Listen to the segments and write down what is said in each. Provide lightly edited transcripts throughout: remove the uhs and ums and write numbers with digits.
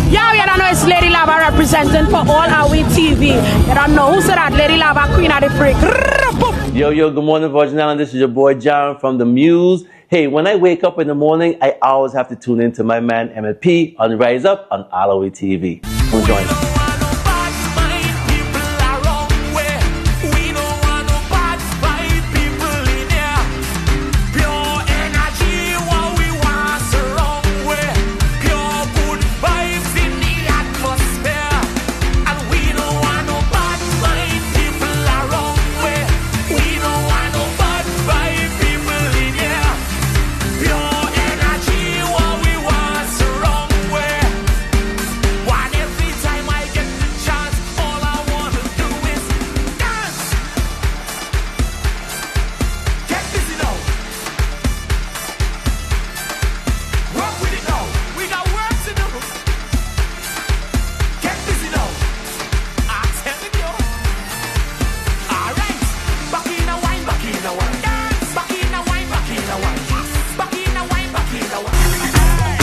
Yeah, you don't know it's Lady Lava representing for AllAhWeTV. You don't know who said that Lady Lava, Queen of the Freak. Yo, good morning, Virgin Island. This is your boy John from the Muse. Hey, when I wake up in the morning, I always have to tune in to my man MLP on Rise Up on AllAhWeTV. Come join us.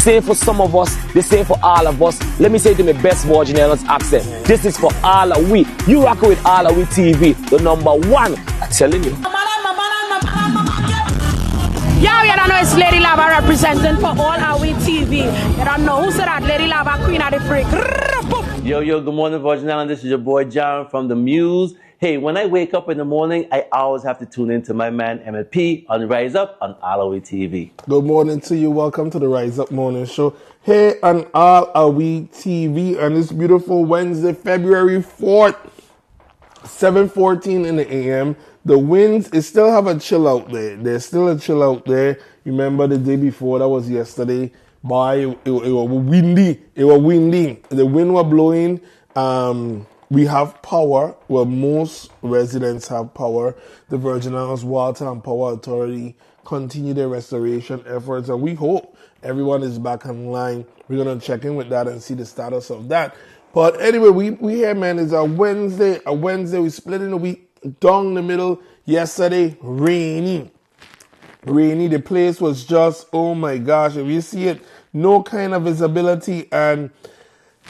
Same for some of us, the same for all of us. Let me say it in my best Virgin Islands accent. This is for AllAhWe. You rock with AllAhWeTV, the #1. I'm telling you. Yeah, you don't know it's Lady Lava representing for AllAhWeTV. You don't know who said that Lady Lava, Queen of the Freak. Yo, good morning, Virgin Island. This is your boy John from the Muse. Hey, when I wake up in the morning, I always have to tune in to my man MLP on Rise Up on AllAhWeTV. Good morning to you. Welcome to the Rise Up Morning Show here on AllAhWeTV on this beautiful Wednesday, February 4th, 7:14 in the a.m. The winds, it still have a chill out there. There's still a chill out there. Remember the day before, that was yesterday. Boy, it was windy. It was windy. The wind was blowing. We have power. Well, most residents have power. The Virgin Islands Water and Power Authority continue their restoration efforts, and we hope everyone is back online. We're gonna check in with that and see the status of that. But anyway, we here, man. It's a Wednesday. We split in the week down the middle. Yesterday, rainy. The place was just, oh my gosh. If you see it, no kind of visibility, and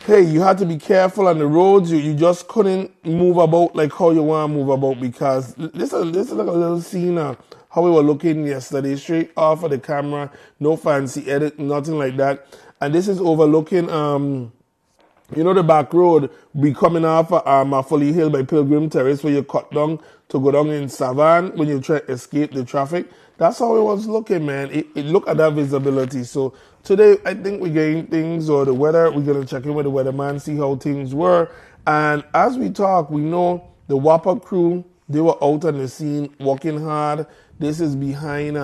hey, you had to be careful on the roads. You just couldn't move about like how you want to move about, because this is like a little scene of how we were looking yesterday, straight off of the camera, no fancy edit, nothing like that. And this is overlooking, the back road. We coming off of Folly Hill by Pilgrim Terrace, where you cut down to go down in Savan when you try to escape the traffic. That's how it was looking, man. It look at that visibility. So today, I think we're getting things, or the weather, we're going to check in with the weatherman, see how things were. And as we talk, we know the WAPA crew, they were out on the scene, working hard. This is behind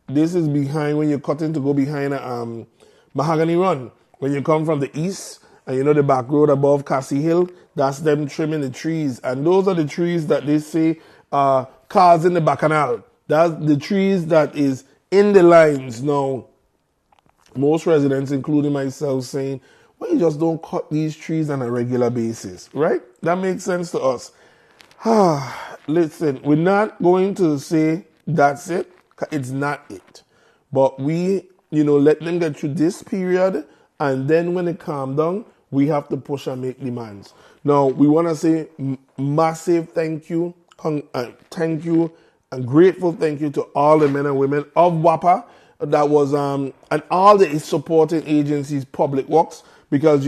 when you're cutting to go behind Mahogany Run. When you come from the east, and the back road above Cassie Hill, that's them trimming the trees. And those are the trees that they say cars in the bacchanal. That's the trees that is in the lines. Now, most residents, including myself, saying, well, you just don't cut these trees on a regular basis, right? That makes sense to us. Listen, we're not going to say that's it. It's not it. But we, let them get through this period, and then when it calm down, we have to push and make demands. Now, we want to say massive thank you, and grateful thank you to all the men and women of WAPA that was and all the supporting agencies, public works, because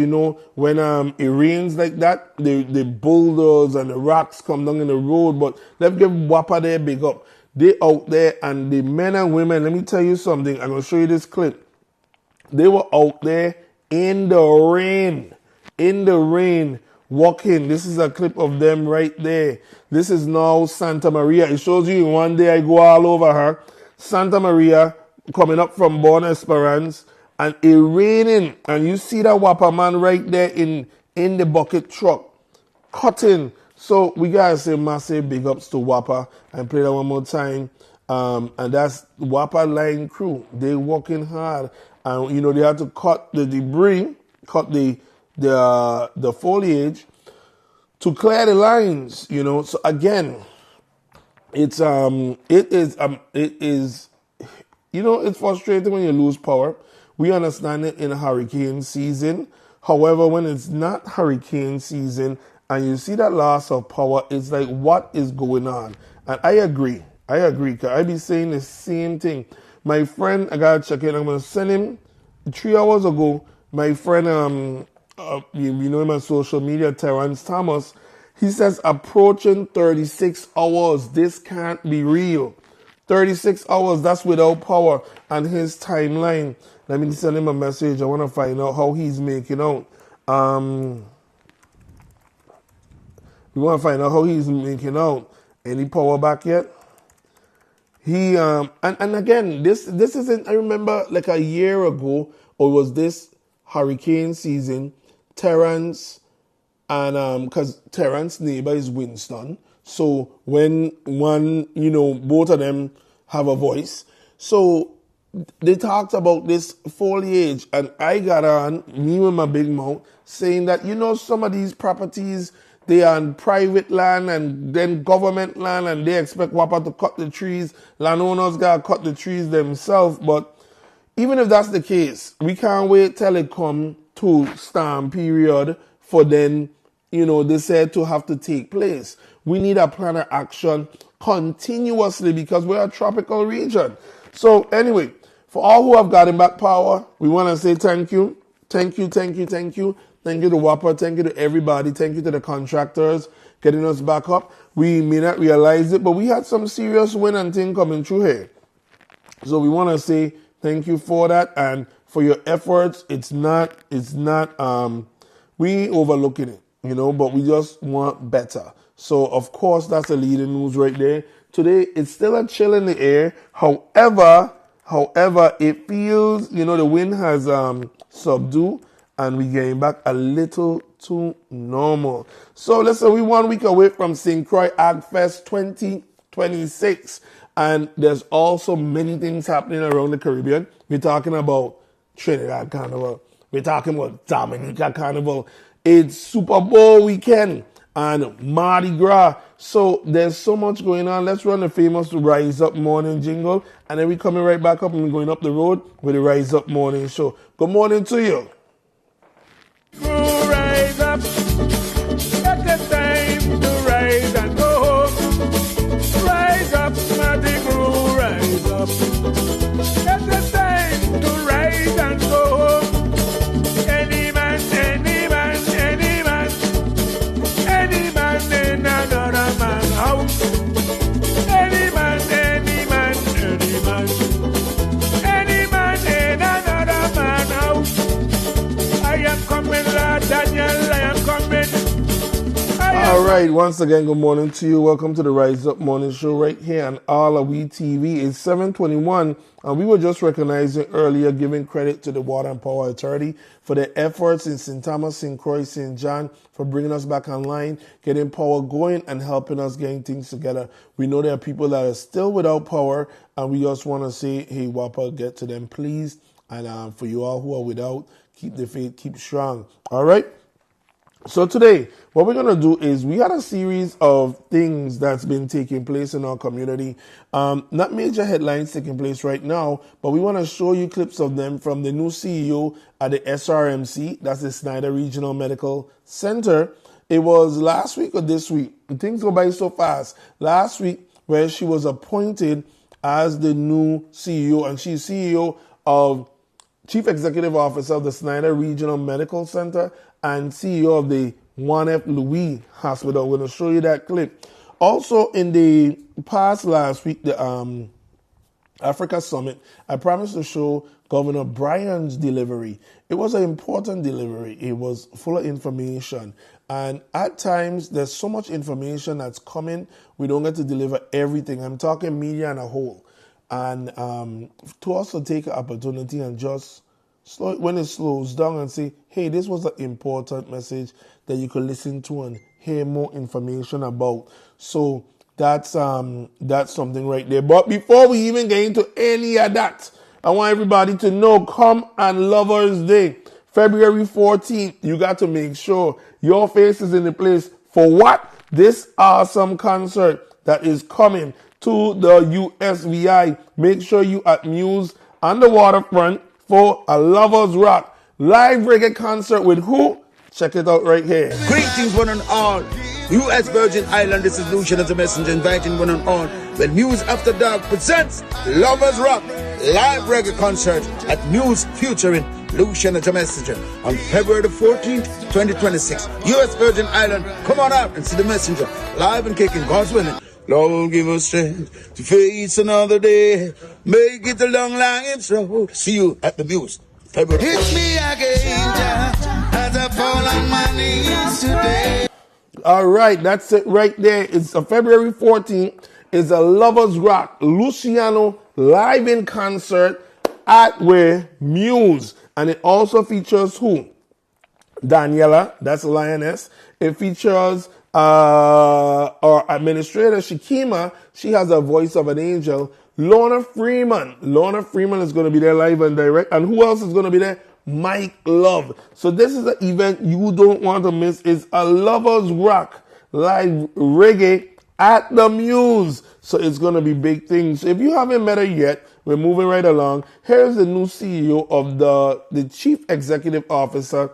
when it rains like that, the boulders and the rocks come down in the road. But let's give WAPA their big up. They out there, and the men and women, let me tell you something. I'm gonna show you this clip. They were out there in the rain, walking. This is a clip of them right there. This is now Santa Maria. It shows you in one day I go all over her. Santa Maria, coming up from Bon Esperance, and it raining. And you see that WAPA man right there in the bucket truck, cutting. So we gotta say massive big ups to WAPA, and play that one more time. And that's WAPA line crew. They working hard. And they had to cut the debris, cut the foliage to clear the lines, So again, it is it's frustrating when you lose power. We understand it in hurricane season. However, when it's not hurricane season and you see that loss of power, it's like, what is going on? And I agree. Because I be saying the same thing. My friend, I gotta check it. I'm gonna send him 3 hours ago. My friend, you know him on social media, Terrence Thomas. He says approaching 36 hours. This can't be real. 36 hours. That's without power. And his timeline. Let me send him a message. I want to find out how he's making out. We want to find out how he's making out. Any power back yet? He and again, this isn't. I remember like a year ago, or was this hurricane season? Terrence and because Terrence's neighbor is Winston, so when one, both of them have a voice, so they talked about this foliage, and I got on me with my big mouth saying that some of these properties, they are on private land and then government land, and they expect WAPA to cut the trees. Landowners gotta cut the trees themselves. But even if that's the case, we can't wait till it come to storm period for then, they said to have to take place. We need a plan of action continuously because we're a tropical region. So anyway, for all who have gotten back power, we want to say thank you. Thank you, thank you, thank you. Thank you to WAPA. Thank you to everybody. Thank you to the contractors getting us back up. We may not realize it, but we had some serious win and thing coming through here. So we want to say thank you for that and for your efforts. It's not, we ain't overlooking it, but we just want better. So of course, that's the leading news right there. Today, it's still a chill in the air. However, it feels, the wind has subdued and we're getting back a little to normal. So listen, we're 1 week away from St. Croix Ag Fest 2026. And there's also many things happening around the Caribbean. We're talking about Trinidad Carnival. We're talking about Dominica Carnival. It's Super Bowl weekend and Mardi Gras. So there's so much going on. Let's run the famous Rise Up Morning jingle. And then we're coming right back up and we're going up the road with the Rise Up Morning show. Good morning to you. Rise up, it's the time to rise and go home. Rise up, Mardi Gras, rise up. It's the time to rise and go home. Any man, in another man's house. Any man, in another man's house. I am coming, Lord Daniel, I am coming. All right, once again, good morning to you. Welcome to the Rise Up Morning Show right here on AllAhWeTV. It's 7:21, and we were just recognizing earlier, giving credit to the Water and Power Authority for their efforts in St. Thomas, St. Croix, St. John, for bringing us back online, getting power going, and helping us getting things together. We know there are people that are still without power, and we just want to say, hey, WAPA, get to them, please. And for you all who are without, keep the faith, keep strong. All right? So today, what we're going to do is we had a series of things that's been taking place in our community. Not major headlines taking place right now, but we want to show you clips of them from the new CEO at the SRMC. That's the Snyder Regional Medical Center. It was last week or this week. Things go by so fast. Last week, where she was appointed as the new CEO, and she's CEO of Chief Executive Officer of the Snyder Regional Medical Center and CEO of the 1F Louis Hospital. We're going to show you that clip. Also, in the past last week, the Africa Summit, I promised to show Governor Bryan's delivery. It was an important delivery. It was full of information. And at times, there's so much information that's coming, we don't get to deliver everything. I'm talking media and a whole. And to also take an opportunity and just slow, when it slows down and say, hey, this was an important message that you could listen to and hear more information about. So that's something right there. But before we even get into any of that, I want everybody to know, come on Lovers Day, February 14th, you got to make sure your face is in the place for what? This awesome concert that is coming to the USVI. Make sure you at Muse on the waterfront, for a Lovers Rock live reggae concert with who? Check it out right here. Greetings one and all. U.S. Virgin Island, this is Lucian as a messenger inviting one and all. When Muse After Dark presents Lovers Rock live reggae concert at Muse featuring Lucian as a messenger on February the 14th, 2026. U.S. Virgin Island, come on out and see the messenger live and kicking, God's willing. Lord, give us strength to face another day. Make it a long, long road. See you at the Muse. February 14th. Hit me again, as I fall on my knees today. All right, that's it right there. It's February 14th. It's a Lovers Rock Luciano live in concert at where Muse. And it also features who? Daniela, that's Lioness. It features our administrator, Shakima. She has a voice of an angel. Lorna Freeman. Lorna Freeman is going to be there live and direct. And who else is going to be there? Mike Love. So this is an event you don't want to miss. It's a Lovers Rock live reggae at the Muse. So it's going to be big things. So if you haven't met her yet, we're moving right along. Here's the new CEO of the Chief Executive Officer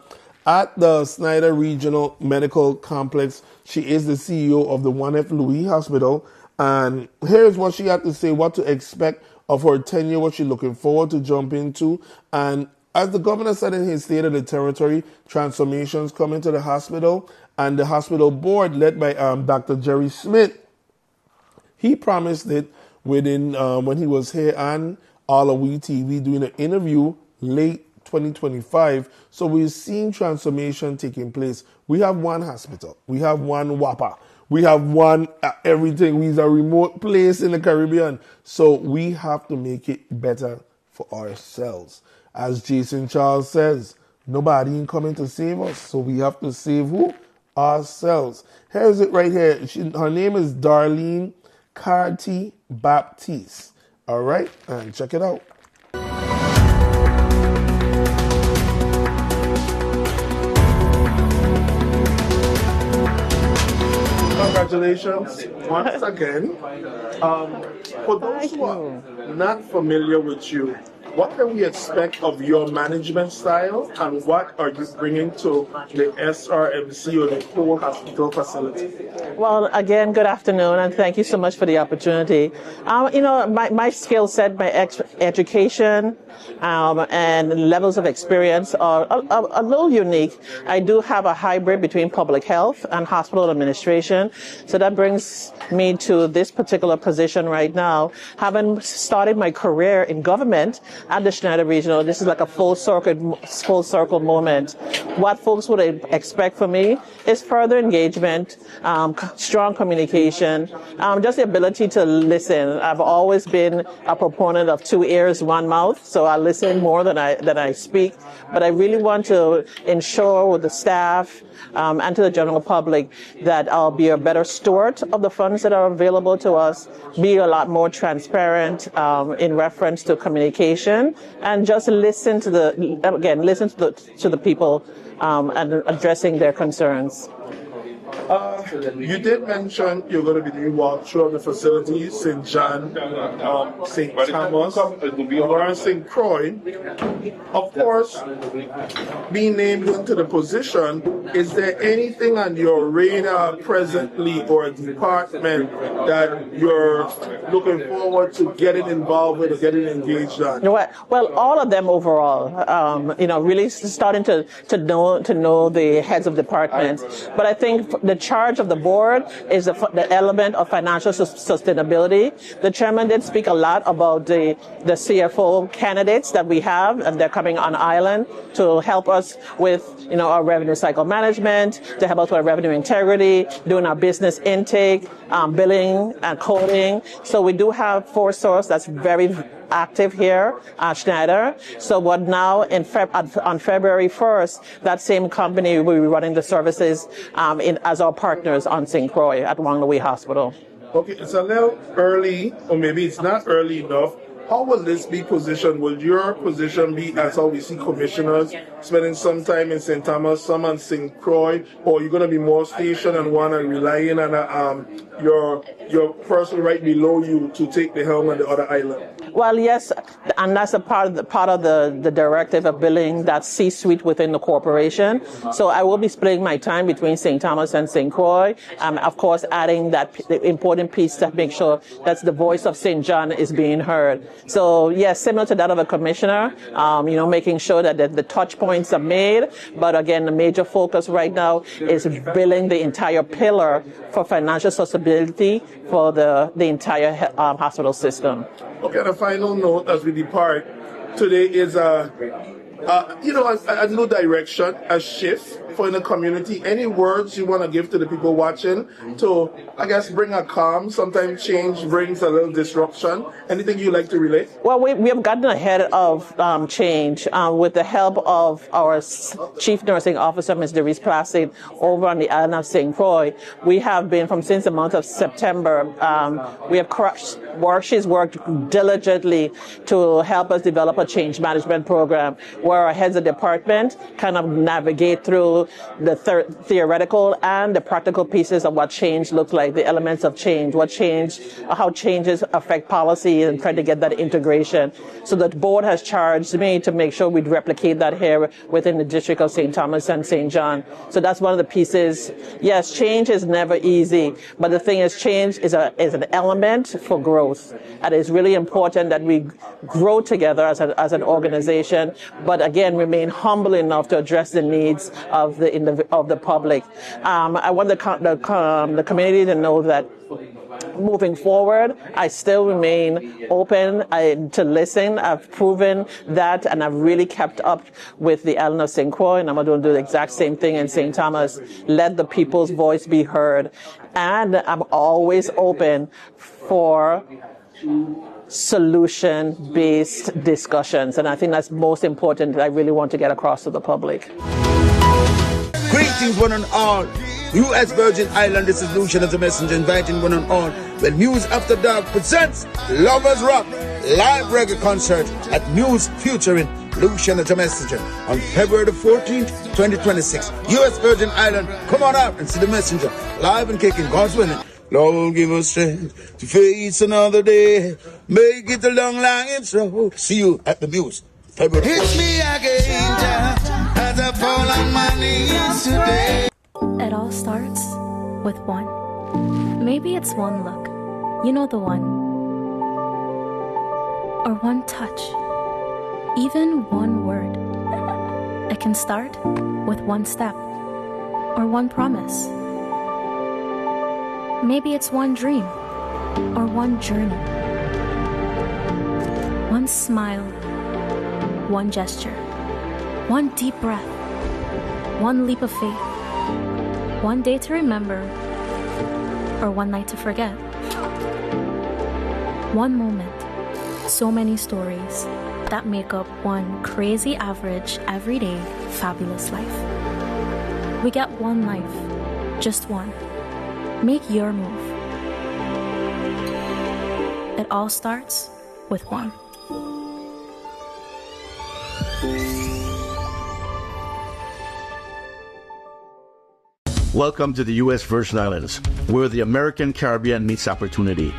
at the Snyder Regional Medical Complex. She is the CEO of the 1F Louis Hospital. And here's what she had to say, what to expect of her tenure, what she's looking forward to jump into. And as the governor said in his State of the Territory, transformations coming to the hospital, and the hospital board led by Dr. Jerry Smith, he promised it within when he was here on AllAhWeTV doing an interview late 2025. So we're seeing transformation taking place. We have one hospital. We have one WAPA. We have one everything. We're a remote place in the Caribbean. So we have to make it better for ourselves. As Jason Charles says, nobody ain't coming to save us. So we have to save who? Ourselves. Here's it right here. Her name is Darlene Carty Baptiste. All right, and check it out. Congratulations once again. For those who are not familiar with you, what can we expect of your management style, and what are you bringing to the SRMC or the whole hospital facility? Well, again, good afternoon, and thank you so much for the opportunity. My skill set, my education, and levels of experience are a little unique. I do have a hybrid between public health and hospital administration, so that brings me to this particular position right now. Having started my career in government at the Schneider Regional, this is like a full circle moment. What folks would expect from me is further engagement, strong communication, just the ability to listen. I've always been a proponent of 2 ears, 1 mouth, so I listen more than I speak. But I really want to ensure with the staff and to the general public that I'll be a better steward of the funds that are available to us, be a lot more transparent in reference to communication, and just listen to the people and addressing their concerns. You did mention you're going to be doing walkthrough of the facilities, St. John, St. Thomas, or St. Croix. Of course, being named into the position, is there anything on your radar presently or a department that you're looking forward to getting involved with or getting engaged on? Well, all of them overall, really starting to know the heads of departments. But I think the charge of the board is the element of financial sustainability. The chairman did speak a lot about the CFO candidates that we have, and they're coming on island to help us with our revenue cycle management, to help us with our revenue integrity, doing our business intake, billing and coding. So we do have ForeSource that's very active here at Schneider. So what now on February 1st, that same company will be running the services as our partners on St. Croix at Wang Louis Hospital. Okay, it's a little early, or maybe it's not early enough, how will this be positioned? Will your position be as how we see commissioners spending some time in St. Thomas, some in St. Croix, or are you going to be more stationed and one and relying on your person right below you to take the helm on the other island? Well, yes, and that's a part of the directive of building that C-suite within the corporation. So I will be splitting my time between St. Thomas and St. Croix. Of course, adding that important piece to make sure that the voice of St. John is being heard. So yes, similar to that of a commissioner, making sure that the touch points are made. But again, the major focus right now is building the entire pillar for financial sustainability for the entire hospital system. Okay, on a final note, as we depart, today is a new direction, a shift for the community. Any words you want to give to the people watching to, I guess, bring a calm? Sometimes change brings a little disruption. Anything you like to relate? Well, we have gotten ahead of change with the help of our Chief Nursing Officer, Ms. Doris Placid, over on the island of St. Croix. We have been, since the month of September, she's worked diligently to help us develop a change management program where our heads of department kind of navigate through the theoretical and the practical pieces of what change looks like, the elements of change, how changes affect policy, and try to get that integration. So the board has charged me to make sure we replicate that here within the district of St. Thomas and St. John. So that's one of the pieces. Yes, change is never easy, but the thing is, change is an element for growth. And it's really important that we grow together as an organization, but again, remain humble enough to address the needs of the public. I want the community to know that moving forward, I still remain open to listen. I've proven that, and I've really kept up with the island of St. Croix, and I'm going to do the exact same thing in St. Thomas. Let the people's voice be heard. And I'm always open for solution-based discussions, and I think that's most important that I really want to get across to the public. Greetings one and all. U.S. Virgin Island, this is Lucian as a messenger, inviting one and all when Muse After Dark presents Lovers Rock live reggae concert at Muse featuring Lucian as a messenger on February the 14th, 2026. U.S. Virgin Island, come on out and see the messenger live and kicking, God's willing. Lord, give us strength to face another day. Make it a long, long intro. See you at the Muse. February. Hit me again, as I fall on my knees today. It all starts with one. Maybe it's one look. You know the one. Or one touch. Even one word. It can start with one step. Or one promise. Maybe it's one dream, or one journey, one smile, one gesture, one deep breath, one leap of faith, one day to remember, or one night to forget. One moment, so many stories that make up one crazy average, everyday, fabulous life. We get one life, just one. Make your move. It all starts with one. Welcome to the U.S. Virgin Islands, where the American Caribbean meets opportunity.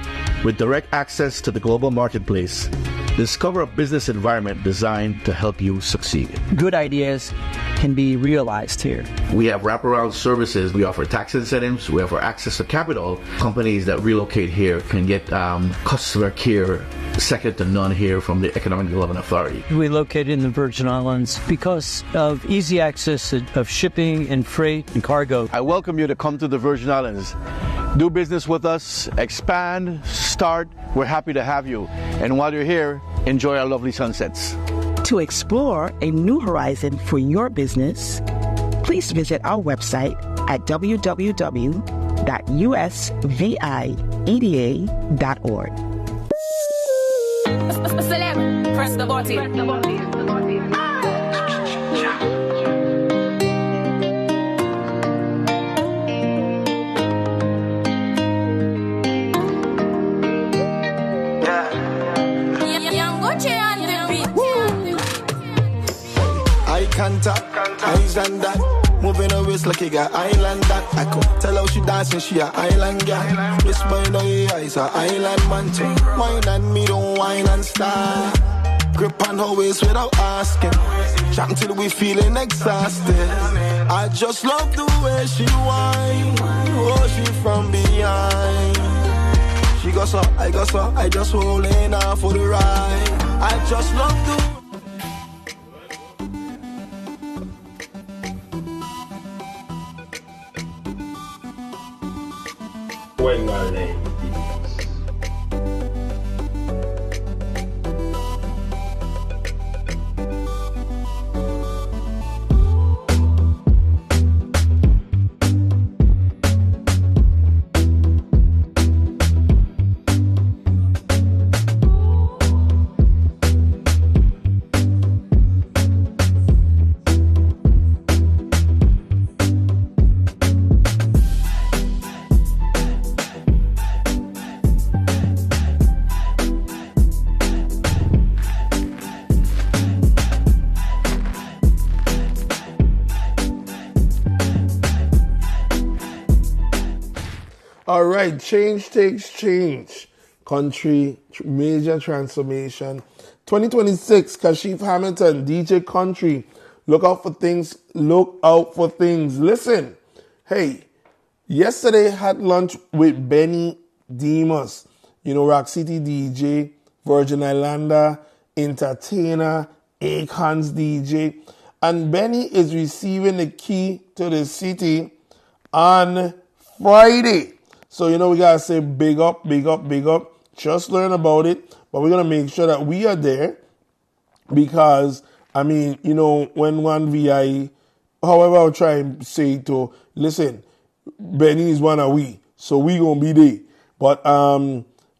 With direct access to the global marketplace, discover a business environment designed to help you succeed. Good ideas can be realized here. We have wraparound services. We offer tax incentives. We offer access to capital. Companies that relocate here can get customer care second to none here from the Economic Development Authority. We located in the Virgin Islands because of easy access of shipping and freight and cargo. I welcome you to come to the Virgin Islands. Do business with us, expand, start. We're happy to have you. And while you're here, enjoy our lovely sunsets. To explore a new horizon for your business, please visit our website at www.usvieda.org. Press the button. Canta, eyes and that. Moving her waist like you got island that. I could tell how she dancing, she a island girl. This boy know he is a island man too. Wine and me don't wine and start. Grip on her waist without asking. Chat until we feeling exhausted. I just love the way she whine. Oh, she from behind. She goes so, I go so, I just holding her for the ride. I just love the when my name. All right, change takes change. Country, major transformation. 2026, Kashif Hamilton, DJ Country. Look out for things. Look out for things. Listen, hey, yesterday had lunch with Benny Demas. You know, Rock City DJ, Virgin Islander, entertainer, Akon's DJ. And Benny is receiving the key to the city on Friday. So, you know, we got to say big up, big up, big up. Just learn about it. But we're going to make sure that we are there because, I mean, you know, when one VI, however I'll try and say it to, listen, Benny is one of we. So we going to be there. But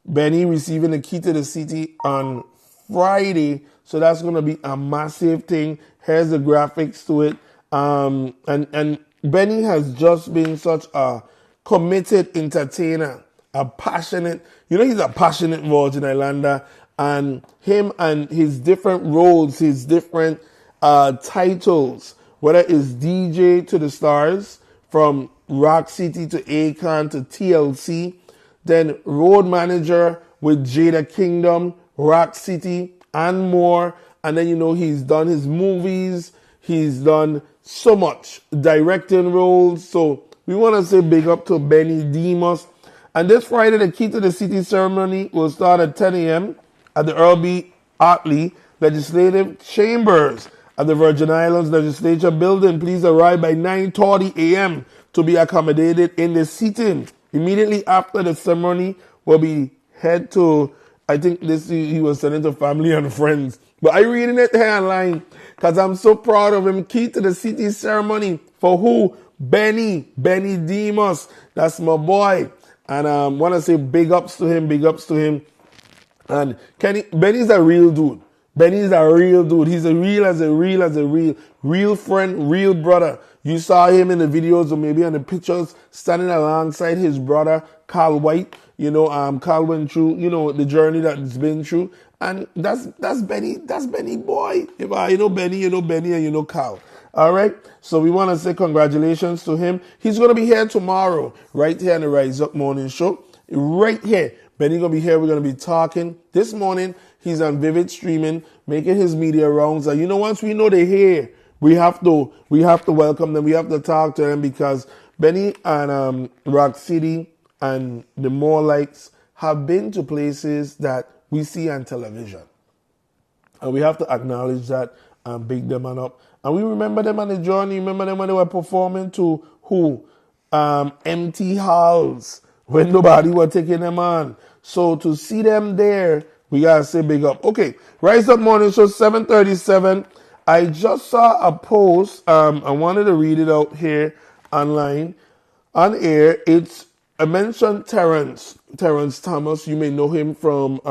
Benny receiving the key to the city on Friday. So that's going to be a massive thing. Here's the graphics to it. And Benny has just been such a committed entertainer, a passionate, you know, he's a passionate Virgin Islander, and him and his different roles, his different titles, whether it's DJ to the stars, from Rock City to Akon to TLC, then road manager with Jada Kingdom, Rock City, and more. And then, you know, he's done his movies, he's done so much directing roles. So we want to say big up to Benny Demas. And this Friday, the key to the city ceremony will start at 10 a.m. at the Earl B. Otley Legislative Chambers at the Virgin Islands Legislature Building. Please arrive by 9:30 a.m. to be accommodated in the seating. Immediately after the ceremony, will be head to, I think this he was sending to family and friends. But I reading it here online because I'm so proud of him. Key to the city ceremony for who? Benny Demas. That's my boy. And want to say big ups to him. And Benny's a real dude. Benny's a real dude. He's a real friend, real brother. You saw him in the videos or maybe on the pictures standing alongside his brother, Carl White. You know, Carl went through, you know, the journey that he's been through. And that's Benny boy. If you know Benny and you know Carl. All right. So we want to say congratulations to him. He's going to be here tomorrow, right here on the Rise Up Morning Show. Right here. Benny's going to be here. We're going to be talking. This morning, he's on Vivid Streaming, making his media rounds. And you know, once we know they're here, we have to welcome them. We have to talk to them because Benny and Rock City and the more likes have been to places that we see on television. And we have to acknowledge that and big them up. And we remember them on the journey. Remember them when they were performing to who? Empty halls when nobody was taking them on. So to see them there, we got to say big up. Okay, Rise Up Morning Show, 7:37. I just saw a post. I wanted to read it out here online, on air. I mentioned Terrence Thomas. You may know him from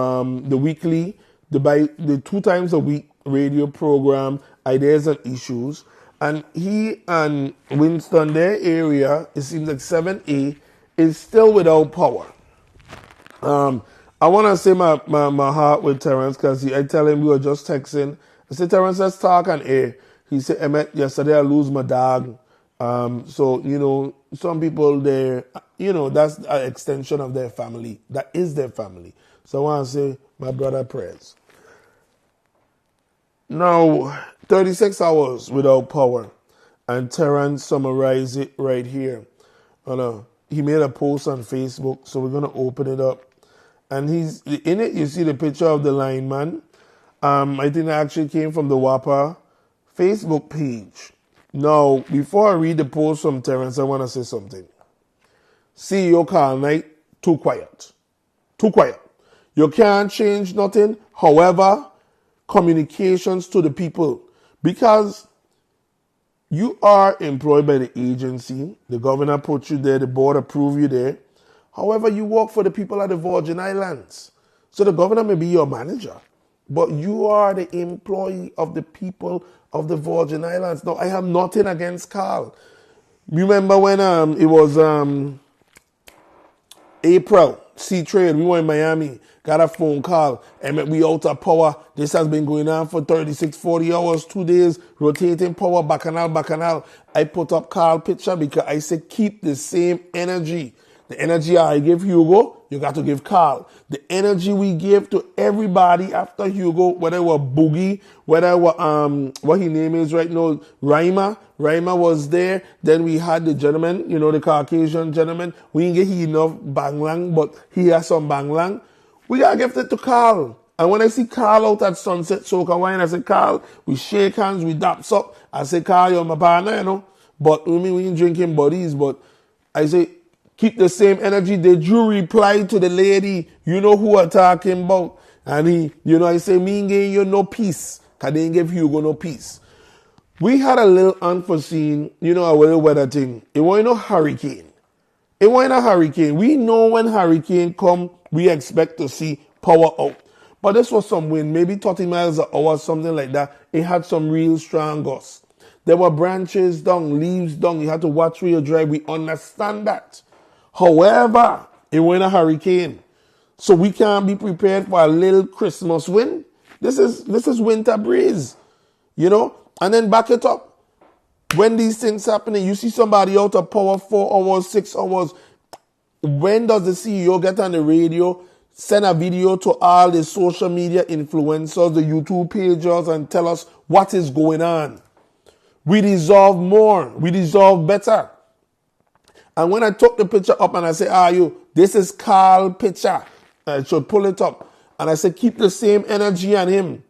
the weekly, the 2 times a week radio program, Ideas and Issues. And he and Winston, their area, it seems like 7A, is still without power. I want to say my heart with Terrence because I tell him we were just texting. I said, Terrence, let's talk on air. He said, Emmett, yesterday I lose my dog. So, you know, some people there, you know, that's an extension of their family. That is their family. So I want to say, my brother prayers. Now, 36 hours without power. And Terrence summarized it right here. He made a post on Facebook, so we're going to open it up. And he's in it, you see the picture of the lineman. I think that actually came from the WAPA Facebook page. Now, before I read the post from Terrence, I want to say something. CEO Carl Knight, too quiet. Too quiet. You can't change nothing. However, communications to the people. Because you are employed by the agency. The governor put you there. The board approved you there. However, you work for the people at the Virgin Islands. So the governor may be your manager. But you are the employee of the people of the Virgin Islands. Now, I have nothing against Carl. Remember when it was April, Sea Trade, we were in Miami, got a phone call, and we out of power. This has been going on for 36, 40 hours, 2 days, rotating power, bacchanal. I put up Carl picture because I said keep the same energy. The energy I give Hugo, you got to give Carl. The energy we give to everybody after Hugo, whether it was Boogie, whether it was, what his name is right now, Raima was there. Then we had the gentleman, you know, the Caucasian gentleman. We didn't get enough banglang, but he has some banglang. We got to give it to Carl. And when I see Carl out at Sunset Soca Wine, I say, Carl, we shake hands, we daps up. I say, Carl, you're my partner, you know. But we ain't drinking buddies, but I say, keep the same energy. The Jew replied to the lady, you know who I'm talking about. And he, you know, I say, me ain't giving you no peace. Because they ain't give Hugo no peace. We had a little unforeseen, you know, a little weather thing. It wasn't no hurricane. It wasn't a hurricane. We know when hurricane come, we expect to see power out. But this was some wind, maybe 30 miles an hour, something like that. It had some real strong gusts. There were branches down, leaves down. You had to watch where you drive. We understand that. However, it wasn't a hurricane. So we can't be prepared for a little Christmas wind. This is winter breeze, you know? And then back it up. When these things happening, you see somebody out of power 4 hours, 6 hours. When does the CEO get on the radio, send a video to all the social media influencers, the YouTube pages, and tell us what is going on? We deserve more. We deserve better. And when I took the picture up and I say, this is Carl picture. I should pull it up. And I said, keep the same energy on him.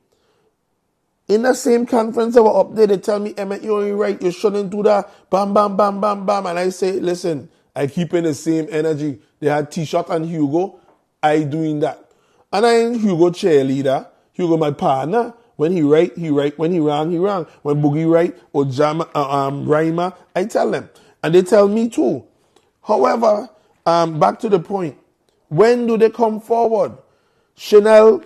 In the same conference that were up there, they tell me, Emmett, you're only right. You shouldn't do that. Bam, bam, bam, bam, bam. And I say, listen, I keep in the same energy. They had T-shirt and Hugo. I doing that. And I ain't Hugo cheerleader. Hugo my partner. When he write, he write. When he wrong, he wrong. When Boogie write or Raima, I tell them. And they tell me too. However, back to the point. When do they come forward? Chanel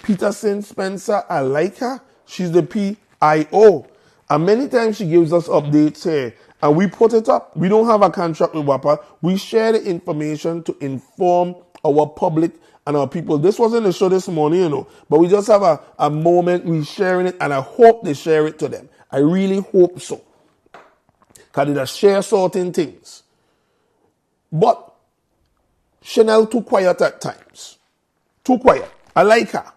Peterson Spencer, I like her. She's the PIO. And many times she gives us updates here. And we put it up. We don't have a contract with WAPA. We share the information to inform our public and our people. This wasn't a show this morning, you know. But we just have a moment. We sharing it. And I hope they share it to them. I really hope so. Because they share certain things. But Chanel too quiet at times. Too quiet. I like her.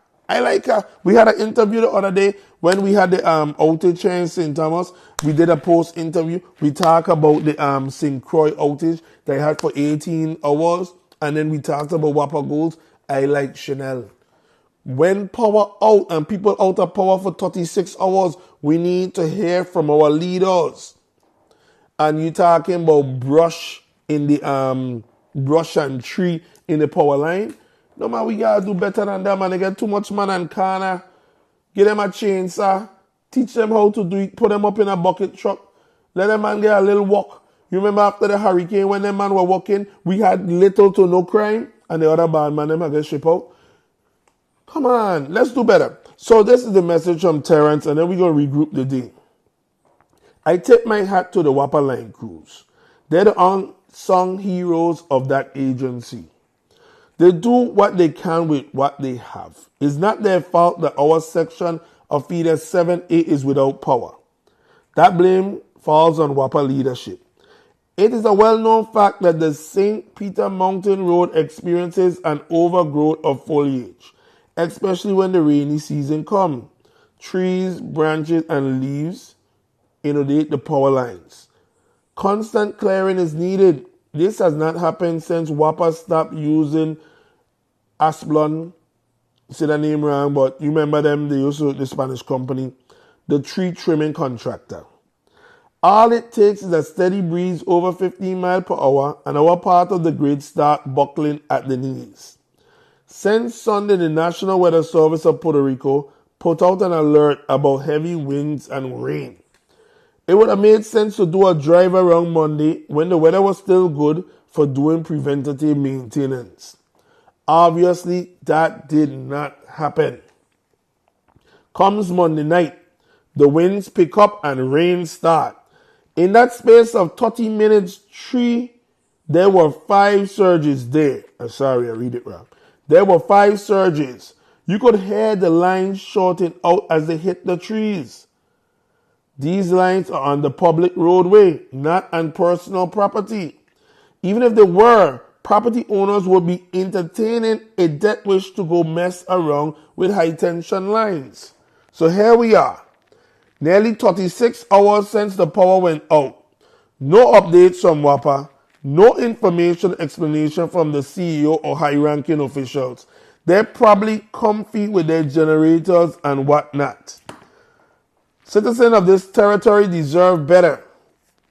We had an interview the other day when we had the outage here in St. Thomas. We did a post interview. We talked about the St. Croix outage they had for 18 hours. And then we talked about WAPA goals. I like Chanel. When power out and people out of power for 36 hours, we need to hear from our leaders. And you talking about brush in the brush and tree in the power line. No man, we gotta do better than that, man. They get too much man and corner. Give them a chainsaw. Teach them how to do it. Put them up in a bucket truck. Let them man get a little walk. You remember after the hurricane when them man were walking, we had little to no crime, and the other bad man them get shipped out. Come on, let's do better. So this is the message from Terrence, and then we're gonna regroup the day. I tip my hat to the WAPA line crews. They're the unsung heroes of that agency. They do what they can with what they have. It's not their fault that our section of feeder 7A is without power. That blame falls on WAPA leadership. It is a well-known fact that the St. Peter Mountain Road experiences an overgrowth of foliage, especially when the rainy season comes. Trees, branches, and leaves inundate the power lines. Constant clearing is needed. This has not happened since WAPA stopped using Asplon, say the name wrong, but you remember them, they used to, the Spanish company, the tree trimming contractor. All it takes is a steady breeze over 15 miles per hour and our part of the grid start buckling at the knees. Since Sunday, the National Weather Service of Puerto Rico put out an alert about heavy winds and rain. It would have made sense to do a drive around Monday when the weather was still good for doing preventative maintenance. Obviously, that did not happen. Comes Monday night, the winds pick up and rain start. In that space of 30 minutes, there were 5 surges there. Sorry, I read it wrong. There were 5 surges. You could hear the lines shorting out as they hit the trees. These lines are on the public roadway, not on personal property. Even if they were, property owners would be entertaining a death wish to go mess around with high tension lines. So here we are. Nearly 36 hours since the power went out. No updates from WAPA, no information explanation from the CEO or high-ranking officials. They're probably comfy with their generators and whatnot. Citizens of this territory deserve better.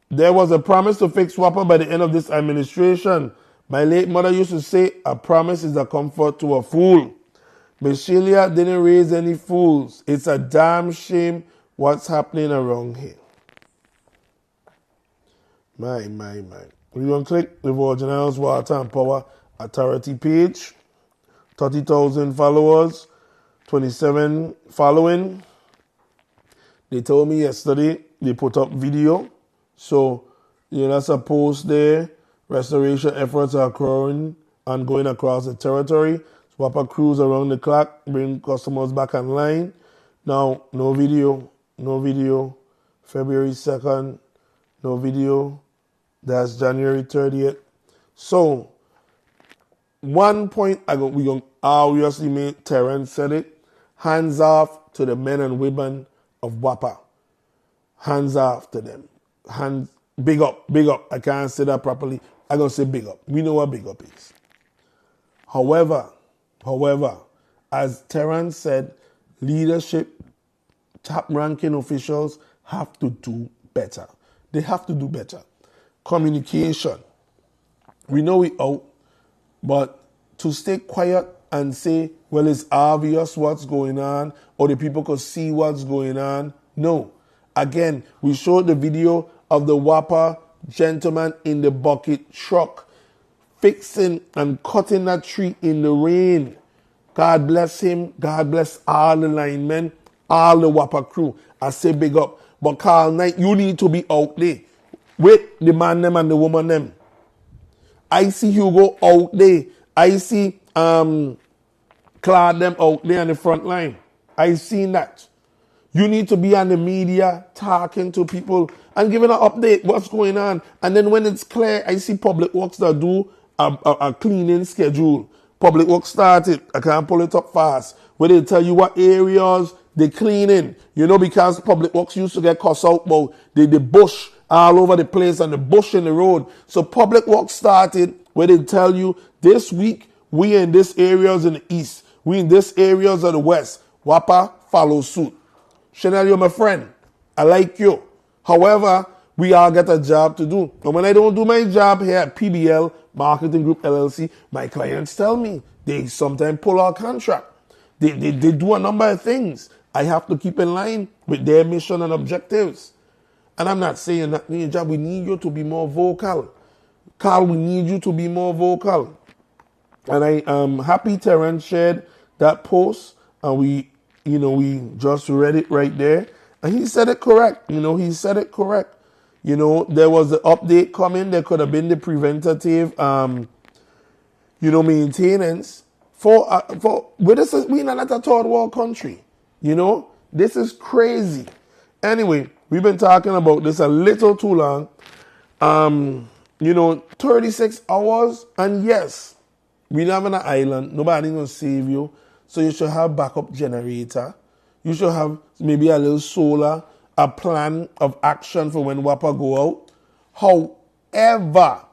There was a promise to fix WAPA by the end of this administration. My late mother used to say, a promise is a comfort to a fool. Miss Sheila didn't raise any fools. It's a damn shame what's happening around here. My. We're going to click the Virgin Islands Water and Power Authority page. 30,000 followers, 27 following. They told me yesterday they put up video. So, that's a post there. Restoration efforts are occurring and going across the territory. Swapper crews around the clock, bring customers back online. Now, no video. February 2nd, no video. That's January 30th. So, one point we going to obviously make, Terrence said it, hands off to the men and women of WAPA. Hands off to them. Big up. I can't say that properly. I'm going to say big up. We know what big up is. However, as Terrence said, leadership, top-ranking officials have to do better. They have to do better. Communication. We know we out, but to stay quiet and say, well, it's obvious what's going on, or the people could see what's going on. No. Again, we showed the video of the WAPA gentleman in the bucket truck fixing and cutting that tree in the rain. God bless him. God bless all the linemen, all the WAPA crew. I say big up. But Carl Knight, you need to be out there with the man them and the woman them. I see Hugo out there. I see Claude them out there on the front line. I seen that. You need to be on the media talking to people and giving an update what's going on. And then when it's clear, I see Public Works that do a cleaning schedule. Public Works started. I can't pull it up fast. Where they tell you what areas they cleaning. Because Public Works used to get cussed out about the bush all over the place and the bush in the road. So Public Works started where they tell you this week we in this areas in the east. We in this areas of the west. WAPA follow suit. Chanel, you're my friend. I like you. However, we all get a job to do. And when I don't do my job here at PBL, Marketing Group LLC, my clients tell me they sometimes pull our contract. They do a number of things. I have to keep in line with their mission and objectives. And I'm not saying that in your job, we need you to be more vocal. Carl, we need you to be more vocal. And I am happy Terrence shared that post, and we just read it right there. And he said it correct. There was the update coming. There could have been the preventative, maintenance for we're not a third world country. This is crazy. Anyway, We've been talking about this a little too long. 36 hours, and yes, we live on an island. Nobody gonna save you, so you should have backup generator. You should have maybe a little solar, a plan of action for when WAPA go out. However,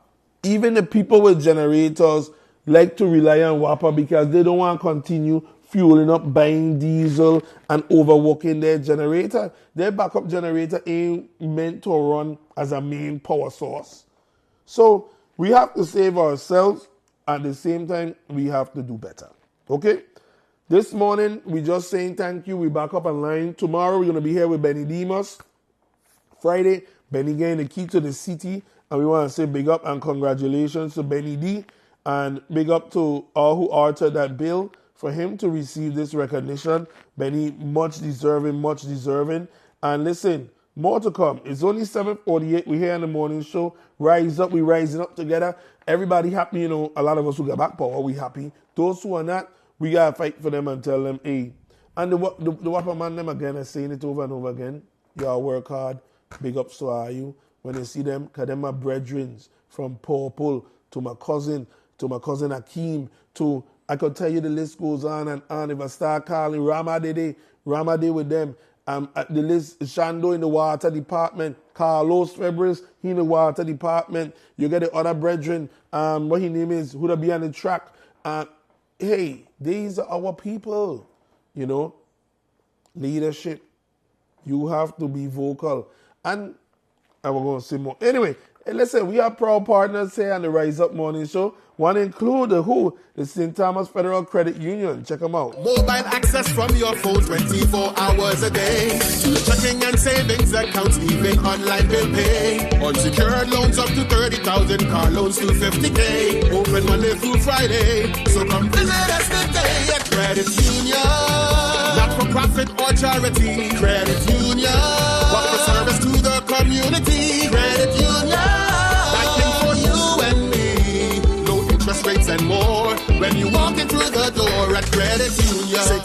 even the people with generators like to rely on WAPA because they don't want to continue fueling up, buying diesel, and overworking their generator. Their backup generator ain't meant to run as a main power source. So we have to save ourselves. At the same time, we have to do better. Okay? This morning, we just saying thank you. We back up online. Tomorrow, we're going to be here with Benny Demas. Friday, Benny getting the key to the city. And we want to say big up and congratulations to Benny D. And big up to all who authored that bill for him to receive this recognition. Benny, much deserving. And listen, more to come. It's only 7:48. We're here in the morning show. Rise up. We rising up together. Everybody happy. A lot of us who got back power, we happy. Those who are not, we got to fight for them and tell them, hey. And the Wapper man them again are saying it over and over again. Y'all work hard. Big ups to all you. When you see them, because them are brethren from Purple to my cousin Akeem, to, I could tell you the list goes on and on. If I start calling Ramadede with them, the list, Shando in the water department, Carlos Febres, he in the water department. You get the other brethren, what his name is, who be on the track. Hey, these are our people, leadership. You have to be vocal. And I was going to say more. Anyway, listen, we are proud partners here on the Rise Up Morning Show. One include the St. Thomas Federal Credit Union. Check them out. Mobile access from your phone 24 hours a day. Checking and savings accounts, even online bill pay. Unsecured loans up to 30,000, car loans to 50K. Open Monday through Friday. So come visit us today at Credit Union. Not for profit or charity. Credit Union. What the service to the community. Credit Union. Banking for you and me. Low interest rates and more. When you walk in through the door at Credit Union.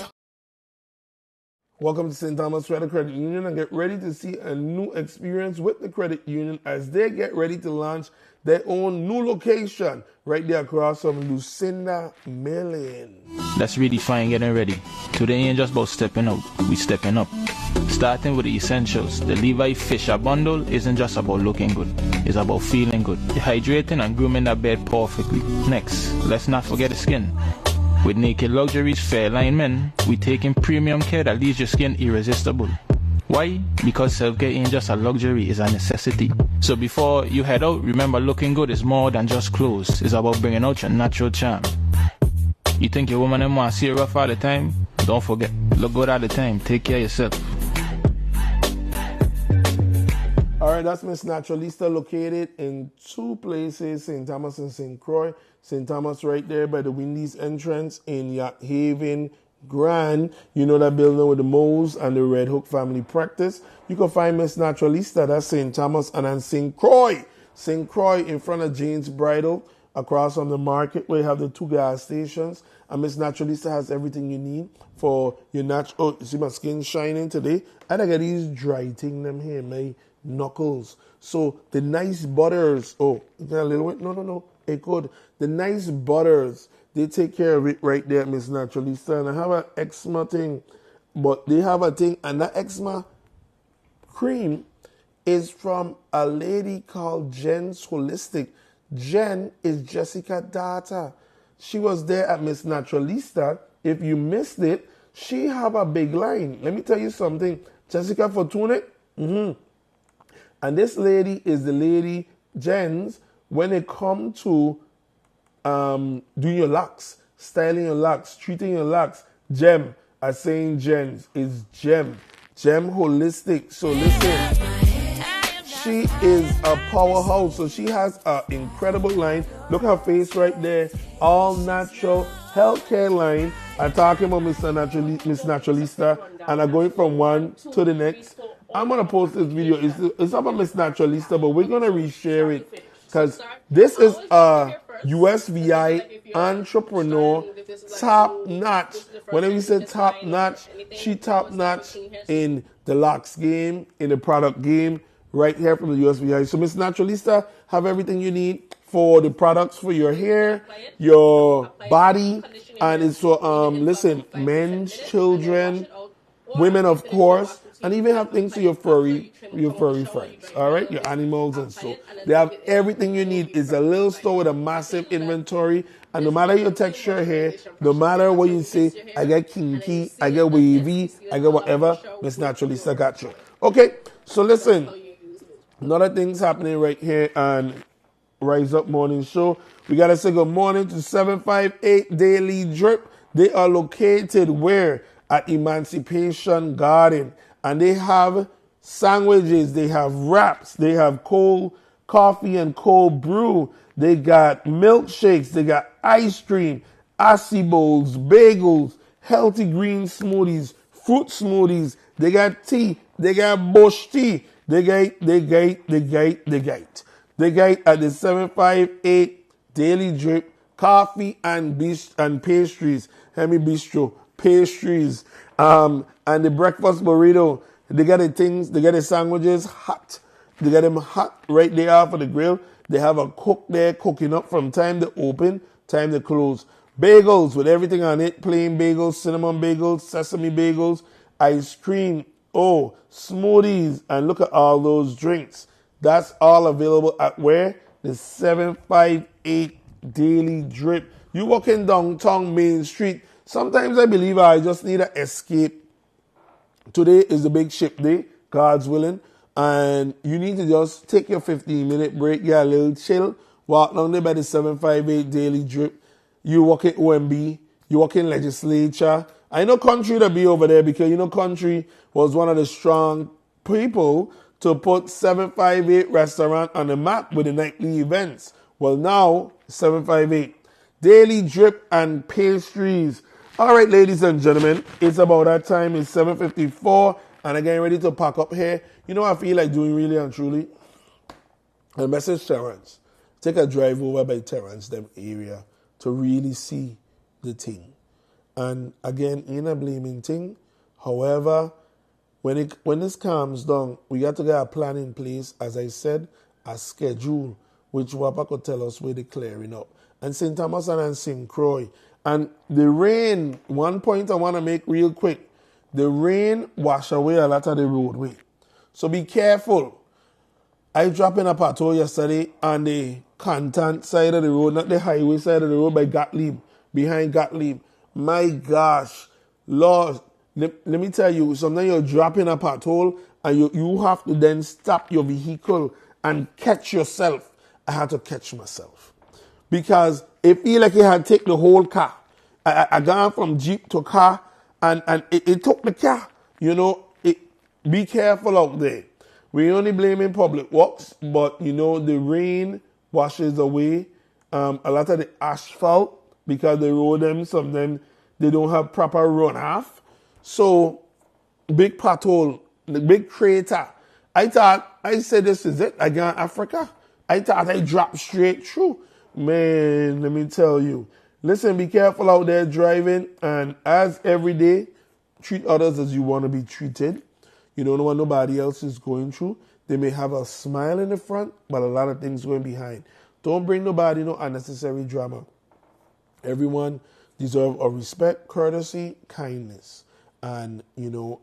Welcome to St. Thomas Federal Credit Union, and get ready to see a new experience with the credit union as they get ready to launch their own new location right there across from Lucinda, Maryland. Let's redefine getting ready. Today ain't just about stepping out, we stepping up. Starting with the essentials, the Levi Fisher bundle isn't just about looking good, it's about feeling good. Hydrating and grooming that bed perfectly. Next, let's not forget the skin. With Naked Luxury's Fairline Men, we taking premium care that leaves your skin irresistible. Why? Because self-care ain't just a luxury, it's a necessity. So before you head out, remember looking good is more than just clothes. It's about bringing out your natural charm. You think your woman and want to see you rough all the time? Don't forget, look good all the time. Take care of yourself. All right, that's Miss Naturalista, located in two places, St. Thomas and St. Croix. St. Thomas right there by the Windies entrance in Yacht Haven, Grand. You know that building with the Moles and the Red Hook family practice. You can find Miss Naturalista, that's St. Thomas, and then St. Croix. St. Croix in front of Jane's Bridal, across from the market where you have the two gas stations. And Miss Naturalista has everything you need for your natural. Oh, you see my skin shining today? I got these dry thing them here, my knuckles. So the nice butters. Oh, you got a little bit? No. It could. The nice butters, they take care of it right there at Miss Naturalista. And I have an eczema thing, but they have a thing, and that eczema cream is from a lady called Jen's Holistic. Jen is Jessica's daughter. She was there at Miss Naturalista. If you missed it, she have a big line. Let me tell you something. Jessica Fortune. And this lady is the lady, Jen's, when it come to doing your locks, styling your locks, treating your locks. Gem, I saying Jen's is Gem Holistic. So listen, she is a powerhouse. So she has an incredible line. Look at her face right there. All natural healthcare line. I'm talking about Miss Naturalista, and I'm going from one to the next. I'm going to post this video. It's about Miss Naturalista, but we're going to reshare it because this is USVI entrepreneur, top notch. Whenever you say top notch, she top notch in the locks game, in the product game, right here from the USVI. So Miss Naturalista have everything you need for the products for your hair, your body, and it's for listen, men's, children, women, of course, and even have things for your furry friends. All right, your animals, and so they have everything you need. It's a little store with a massive inventory, and no matter your texture hair, no matter what you say, I get kinky, I get wavy, I get whatever, Miss Naturalista got you. Okay, so listen, another thing's happening right here on Rise Up Morning Show. We gotta say good morning to 758 Daily Drip. They are located where? At Emancipation Garden. And they have sandwiches, they have wraps, they have cold coffee and cold brew. They got milkshakes, they got ice cream, acai bowls, bagels, healthy green smoothies, fruit smoothies. They got tea, they got bush tea. They got at the 758 Daily Drip coffee and pastries. Hemi Bistro pastries. And the breakfast burrito. They got the things, they got the sandwiches hot. They got them hot right there for the grill. They have a cook there cooking up from time to open, time to close. Bagels with everything on it. Plain bagels, cinnamon bagels, sesame bagels, ice cream. Oh, smoothies. And look at all those drinks. That's all available at where? The 758 Daily Drip. You walking downtown Main Street. Sometimes I believe I just need an escape. Today is the big ship day, God's willing. And you need to just take your 15-minute break, get a little chill, walk down there by the 758 Daily Drip. You walk in OMB, you walk in Legislature. I know Country to be over there because, you know, Country was one of the strong people to put 758 restaurant on the map with the nightly events. Well, now, 758 Daily Drip and pastries. All right, ladies and gentlemen, it's about that time. It's 7:54, and I'm getting ready to pack up here. You know what I feel like doing, really and truly? I message Terrence. Take a drive over by Terrence, them area, to really see the thing. And again, ain't a blaming thing. However, when this calms down, we got to get a plan in place, as I said, a schedule, which Wapa could tell us where they're clearing up. And St. Thomas and St. Croix. And the rain, one point I want to make real quick. The rain wash away a lot of the roadway. So be careful. I dropped in a patrol yesterday on the content side of the road, not the highway side of the road by Gottlieb, behind Gottlieb. My gosh, Lord, let me tell you, sometimes you're dropping a patrol and you have to then stop your vehicle and catch yourself. I had to catch myself. Because it feel like it had taken the whole car. I gone from Jeep to car and it took the car. You know, be careful out there. We only blaming public works, but you know, the rain washes away a lot of the asphalt because the road them, sometimes they don't have proper runoff. So, big pothole, the big crater. I said this is it. I got Africa. I thought I dropped straight through. Man, let me tell you. Listen, be careful out there driving, and as every day, treat others as you want to be treated. You don't know what nobody else is going through. They may have a smile in the front, but a lot of things going behind. Don't bring nobody no unnecessary drama. Everyone deserves a respect, courtesy, kindness. And, you know,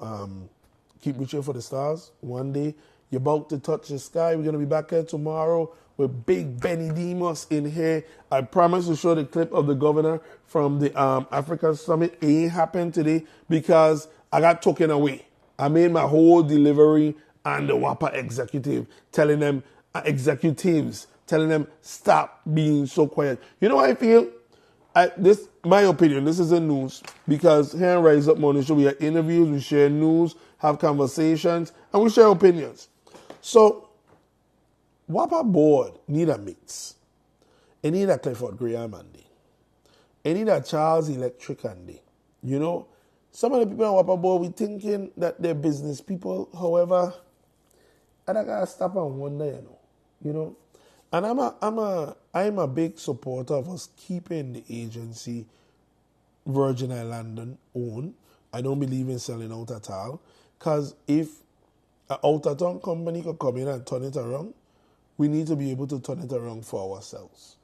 keep reaching for the stars. One day, you're about to touch the sky. We're going to be back here tomorrow with Big Benny Demos in here. I promise to show the clip of the governor from the Africa Summit. It ain't happened today because I got taken away. I made my whole delivery and the WAPA executive telling them, telling them, stop being so quiet. You know what I feel? My opinion, this isn't news, because here on Rise Up Morning Show, we have interviews, we share news, have conversations, and we share opinions. So, WAPA board need a mix. It need a Clifford Graham and they. It need a Charles Electric and they. You know, some of the people on WAPA board, we thinking that they're business people. However, I gotta stop and wonder, you know. And I'm a big supporter of us keeping the agency Virgin Island owned. I don't believe in selling out at all. Because if an out-of-town company could come in and turn it around, we need to be able to turn it around for ourselves.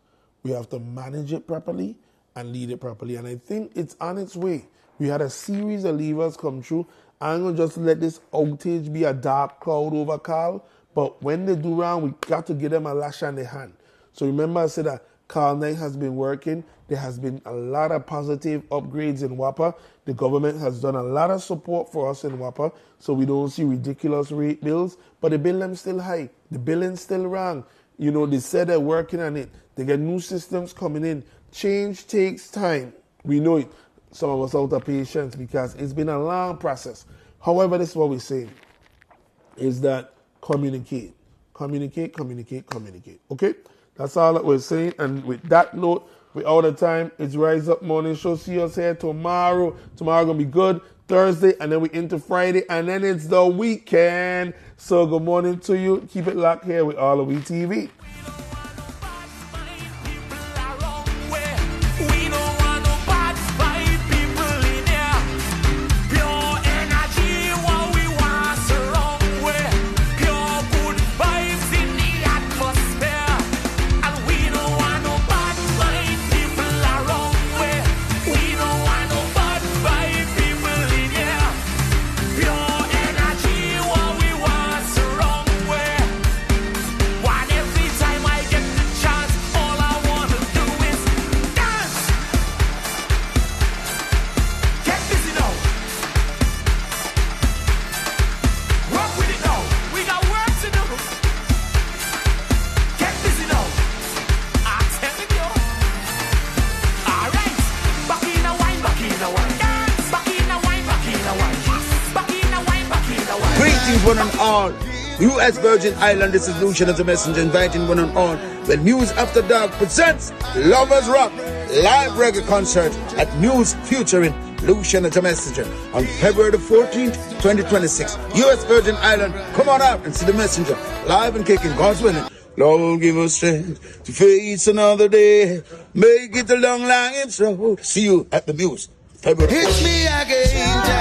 We have to manage it properly and lead it properly. And I think it's on its way. We had a series of levers come through. I'm going to just let this outage be a dark cloud over Carl. But when they do round, we got to give them a lash on the hand. So remember I said that Carl Knight has been working. There has been a lot of positive upgrades in WAPA. The government has done a lot of support for us in WAPA, so we don't see ridiculous rate bills. But the billing still high. The billing's still wrong. You know, they said they're working on it. They get new systems coming in. Change takes time. We know it. Some of us out of patience because it's been a long process. However, this is what we're saying, is that communicate. Communicate. Okay? That's all that we're saying. And with that note, we're out of time. It's Rise Up Morning Show. See us here tomorrow. Tomorrow going to be good. Thursday, and then we into Friday, and then it's the weekend. So good morning to you. Keep it locked here with AllAhWeTV. One and all. U.S. Virgin Island, this is Lucian as a messenger, inviting one and all. When News After Dark presents Lovers Rock live reggae concert at News featuring Lucian as a messenger on February the 14th, 2026. U.S. Virgin Island, come on out and see the messenger live and kicking, God's willing. Lord will give us strength to face another day. Make it a long, long intro. See you at the News February 14th. Hit me again.